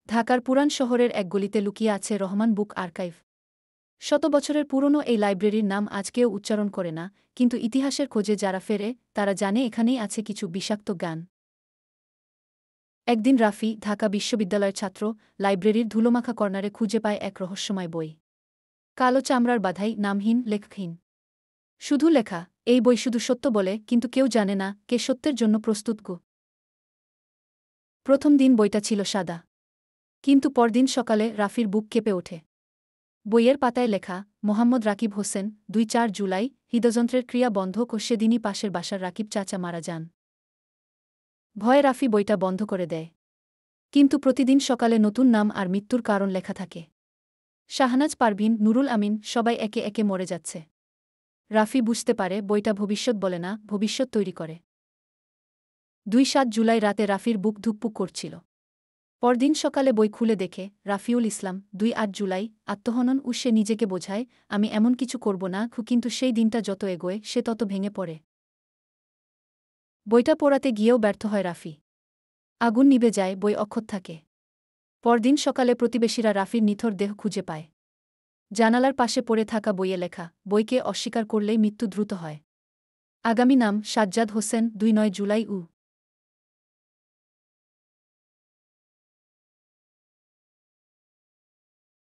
ঢাকার পুরান শহরের এক গলিতে লুকিয়ে আছে রহমান বুক আর্কাইভ। শত বছরের পুরনো এই লাইব্রেরির নাম আজ কেউ উচ্চারণ করে না, কিন্তু ইতিহাসের খোঁজে যারা ফেরে তারা জানে এখানেই আছে কিছু বিষাক্ত জ্ঞান। একদিন রাফি, ঢাকা বিশ্ববিদ্যালয়ের ছাত্র, লাইব্রেরির ধুলোমাখা কর্নারে খুঁজে পায় এক রহস্যময় বই। কালো চামড়ার বাধাই, নামহীন, লেখহীন। শুধু লেখা, এই বই শুধু সত্য বলে, কিন্তু কেউ জানে না কে সত্যের জন্য প্রস্তুত গো। প্রথম দিন বইটা ছিল সাদা, কিন্তু পরদিন সকালে রাফির বুক কেঁপে ওঠে। বইয়ের পাতায় লেখা, মোহাম্মদ রাকিব হোসেন, ২-৪ জুলাই, হৃদযন্ত্রের ক্রিয়া বন্ধ ও সেদিনই পাশের বাসার রাকিব চাচা মারা যান। ভয়ে রাফি বইটা বন্ধ করে দেয়। কিন্তু প্রতিদিন সকালে নতুন নাম আর মৃত্যুর কারণ লেখা থাকে। শাহনাজ পারভীন, নুরুল আমিন, সবাই একে একে মরে যাচ্ছে। রাফি বুঝতে পারে বইটা ভবিষ্যৎ বলে না, ভবিষ্যৎ তৈরি করে। ২-৭ জুলাই রাতে রাফির বুক ধুকপুক করছিল। পরদিন সকালে বই খুলে দেখে, রাফিউল ইসলাম, ২-৮ জুলাই, আত্মহনন। সে নিজেকে বোঝায়, আমি এমন কিছু করব না, কিন্তু সেই দিনটা যত এগোয় সে তত ভেঙে পড়ে। বইটা পোড়াতে গিয়েও ব্যর্থ হয় রাফি। আগুন নিভে যায়, বই অক্ষত থাকে। পরদিন সকালে প্রতিবেশীরা রাফির নিথর দেহ খুঁজে পায়। জানালার পাশে পড়ে থাকা বইয়ে লেখা, বইকে অস্বীকার করলেই মৃত্যু দ্রুত হয়। আগামী নাম, সাজ্জাদ হোসেন, ২-৯ জুলাই।